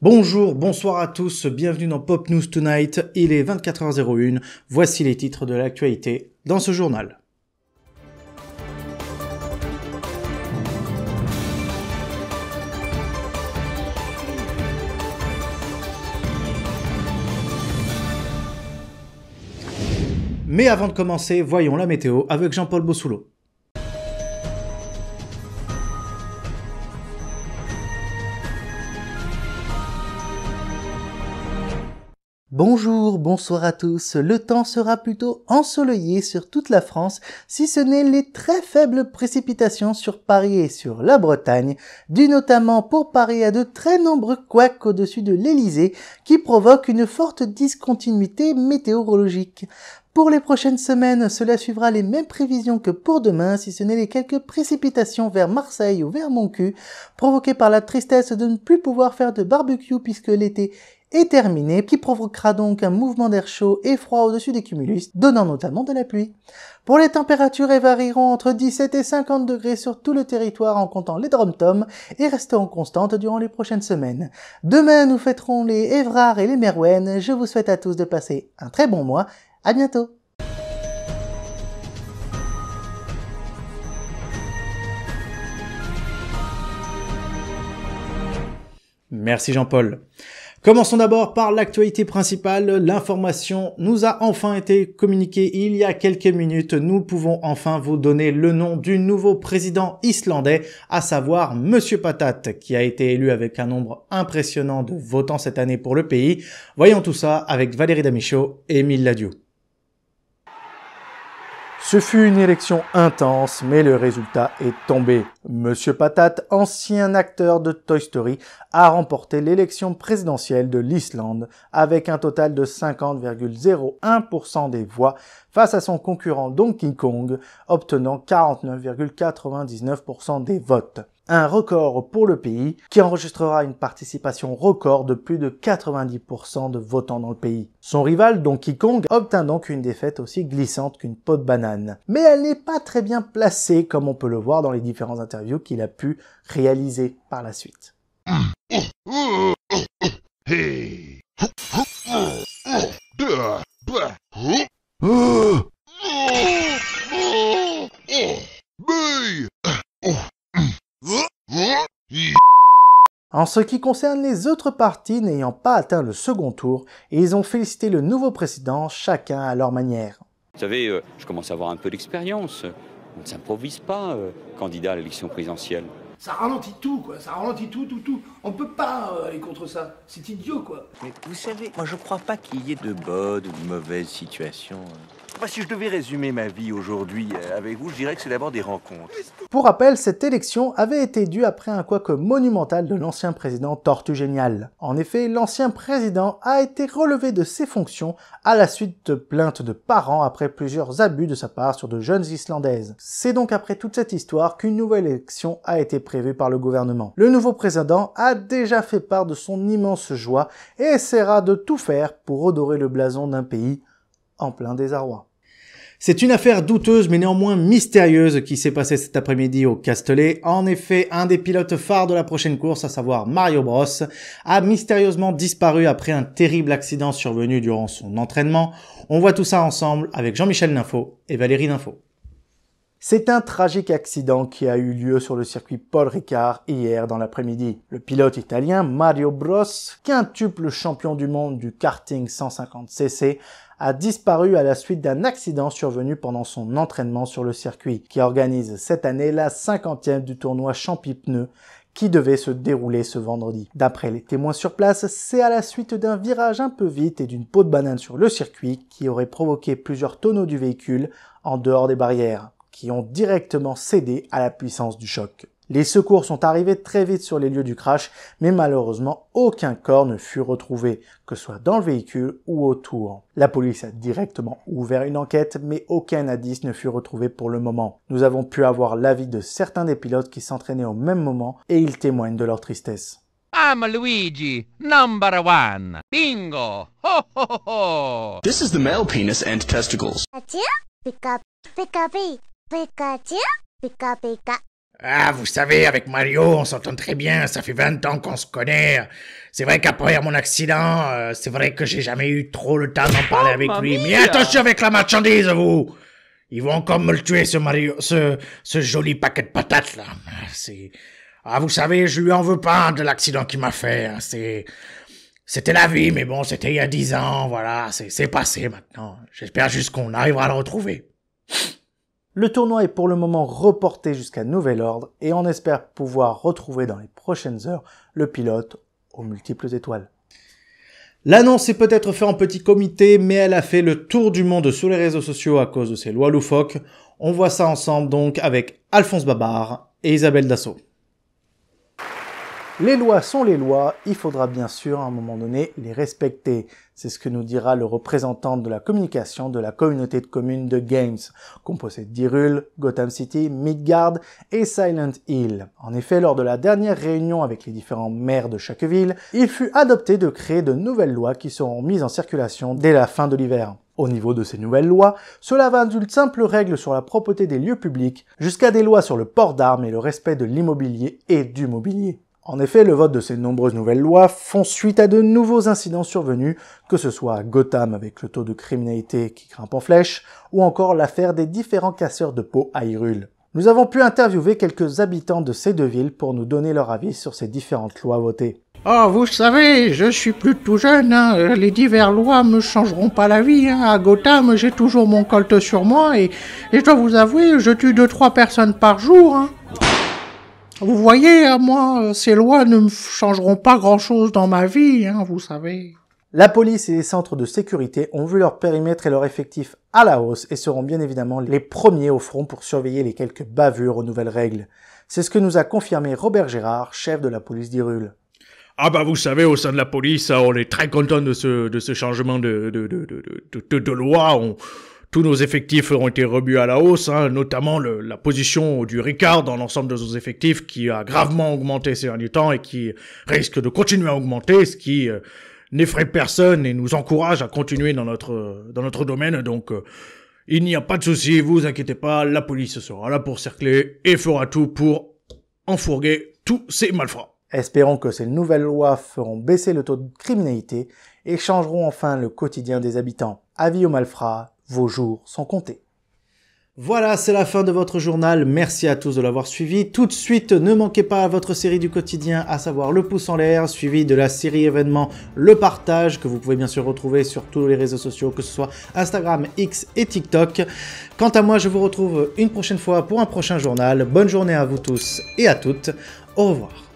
Bonjour, bonsoir à tous, bienvenue dans Pop News Tonight, il est 24h01, voici les titres de l'actualité dans ce journal. Mais avant de commencer, voyons la météo avec Jean-Paul Bossoulot. Bonjour, bonsoir à tous. Le temps sera plutôt ensoleillé sur toute la France, si ce n'est les très faibles précipitations sur Paris et sur la Bretagne, dues notamment pour Paris à de très nombreux couacs au-dessus de l'Elysée, qui provoquent une forte discontinuité météorologique. Pour les prochaines semaines, cela suivra les mêmes prévisions que pour demain, si ce n'est les quelques précipitations vers Marseille ou vers Montcuq, provoquées par la tristesse de ne plus pouvoir faire de barbecue puisque l'été est terminé, qui provoquera donc un mouvement d'air chaud et froid au-dessus des cumulus, donnant notamment de la pluie. Pour les températures, elles varieront entre 17 et 50 degrés sur tout le territoire en comptant les dom-toms et resteront constantes durant les prochaines semaines. Demain, nous fêterons les Évrard et les Merouenne. Je vous souhaite à tous de passer un très bon mois. À bientôt. Merci Jean-Paul. Commençons d'abord par l'actualité principale. L'information nous a enfin été communiquée il y a quelques minutes. Nous pouvons enfin vous donner le nom du nouveau président islandais, à savoir Monsieur Patate, qui a été élu avec un nombre impressionnant de votants cette année pour le pays. Voyons tout ça avec Valérie Damichaud et Émile Ladiou. Ce fut une élection intense, mais le résultat est tombé. Monsieur Patate, ancien acteur de Toy Story, a remporté l'élection présidentielle de l'Islande avec un total de 50,01% des voix face à son concurrent Donkey Kong, obtenant 49,99% des votes. Un record pour le pays qui enregistrera une participation record de plus de 90% de votants dans le pays. Son rival Donkey Kong obtint donc une défaite aussi glissante qu'une peau de banane. Mais elle n'est pas très bien placée comme on peut le voir dans les différentes interviews qu'il a pu réaliser par la suite. En ce qui concerne les autres partis n'ayant pas atteint le second tour, ils ont félicité le nouveau président, chacun à leur manière. Vous savez, je commence à avoir un peu d'expérience. On ne s'improvise pas candidat à l'élection présidentielle. Ça ralentit tout, quoi. Ça ralentit tout. On peut pas aller contre ça. C'est idiot, quoi. Mais vous savez, moi je crois pas qu'il y ait de bonnes ou de mauvaises situations. Enfin, si je devais résumer ma vie aujourd'hui avec vous, je dirais que c'est d'abord des rencontres. Pour rappel, cette élection avait été due après un couac monumental de l'ancien président Tortue Géniale. En effet, l'ancien président a été relevé de ses fonctions à la suite de plaintes de parents après plusieurs abus de sa part sur de jeunes Islandaises. C'est donc après toute cette histoire qu'une nouvelle élection a été prévue par le gouvernement. Le nouveau président a déjà fait part de son immense joie et essaiera de tout faire pour redorer le blason d'un pays en plein désarroi. C'est une affaire douteuse mais néanmoins mystérieuse qui s'est passée cet après-midi au Castellet. En effet, un des pilotes phares de la prochaine course, à savoir Mario Bros, a mystérieusement disparu après un terrible accident survenu durant son entraînement. On voit tout ça ensemble avec Jean-Michel Ninfo et Valérie Ninfo. C'est un tragique accident qui a eu lieu sur le circuit Paul Ricard hier dans l'après-midi. Le pilote italien Mario Bros, quintuple champion du monde du karting 150cc, a disparu à la suite d'un accident survenu pendant son entraînement sur le circuit, qui organise cette année la 50e du tournoi Champi-Pneus, qui devait se dérouler ce vendredi. D'après les témoins sur place, c'est à la suite d'un virage un peu vite et d'une peau de banane sur le circuit qui aurait provoqué plusieurs tonneaux du véhicule en dehors des barrières, qui ont directement cédé à la puissance du choc. Les secours sont arrivés très vite sur les lieux du crash, mais malheureusement aucun corps ne fut retrouvé, que ce soit dans le véhicule ou autour. La police a directement ouvert une enquête, mais aucun indice ne fut retrouvé pour le moment. Nous avons pu avoir l'avis de certains des pilotes qui s'entraînaient au même moment et ils témoignent de leur tristesse. I'm Luigi, number one. Bingo! Ho ho ho ho! This is the male penis and testicles. Pikachu, Pika Pika Pikachu, Pika Pika. Ah, vous savez, avec Mario, on s'entend très bien, ça fait 20 ans qu'on se connaît. C'est vrai qu'après mon accident, c'est vrai que j'ai jamais eu trop le temps d'en parler avec lui. Mais attention avec la marchandise, vous! Ils vont encore me le tuer, ce Mario, ce joli paquet de patates, là. Ah, vous savez, je lui en veux pas de l'accident qu'il m'a fait. C'était la vie, mais bon, c'était il y a 10 ans, voilà, c'est passé maintenant. J'espère juste qu'on arrivera à le retrouver. Le tournoi est pour le moment reporté jusqu'à nouvel ordre et on espère pouvoir retrouver dans les prochaines heures le pilote aux multiples étoiles. L'annonce est peut-être faite en petit comité, mais elle a fait le tour du monde sur les réseaux sociaux à cause de ces lois loufoques. On voit ça ensemble donc avec Alphonse Babar et Isabelle Dassault. Les lois sont les lois, il faudra bien sûr à un moment donné les respecter. C'est ce que nous dira le représentant de la communication de la communauté de communes de Games, composée d'Hyrule, Gotham City, Midgard et Silent Hill. En effet, lors de la dernière réunion avec les différents maires de chaque ville, il fut adopté de créer de nouvelles lois qui seront mises en circulation dès la fin de l'hiver. Au niveau de ces nouvelles lois, cela va d'une simple règle sur la propreté des lieux publics jusqu'à des lois sur le port d'armes et le respect de l'immobilier et du mobilier. En effet, le vote de ces nombreuses nouvelles lois font suite à de nouveaux incidents survenus, que ce soit à Gotham avec le taux de criminalité qui grimpe en flèche, ou encore l'affaire des différents casseurs de peau à Hyrule. Nous avons pu interviewer quelques habitants de ces deux villes pour nous donner leur avis sur ces différentes lois votées. Oh, vous savez, je suis plus tout jeune, hein. Les diverses lois me changeront pas la vie, hein. À Gotham, j'ai toujours mon colt sur moi et je dois vous avouer, je tue 2-3 personnes par jour, hein. Vous voyez, moi, ces lois ne me changeront pas grand-chose dans ma vie, hein, vous savez. La police et les centres de sécurité ont vu leur périmètre et leur effectif à la hausse et seront bien évidemment les premiers au front pour surveiller les quelques bavures aux nouvelles règles. C'est ce que nous a confirmé Robert Gérard, chef de la police d'Hyrule. Ah bah vous savez, au sein de la police, on est très content de ce changement de loi. Tous nos effectifs ont été revus à la hausse, hein, notamment la position du Ricard dans l'ensemble de nos effectifs qui a gravement augmenté ces derniers temps et qui risque de continuer à augmenter, ce qui n'effraie personne et nous encourage à continuer dans notre domaine. Donc il n'y a pas de souci, vous inquiétez pas, la police sera là pour cercler et fera tout pour enfourguer tous ces malfrats. Espérons que ces nouvelles lois feront baisser le taux de criminalité et changeront enfin le quotidien des habitants. Avis aux malfrats, vos jours sont comptés. Voilà, c'est la fin de votre journal. Merci à tous de l'avoir suivi. Tout de suite, ne manquez pas votre série du quotidien, à savoir le pouce en l'air, suivi de la série événement Le Partage, que vous pouvez bien sûr retrouver sur tous les réseaux sociaux, que ce soit Instagram, X et TikTok. Quant à moi, je vous retrouve une prochaine fois pour un prochain journal. Bonne journée à vous tous et à toutes. Au revoir.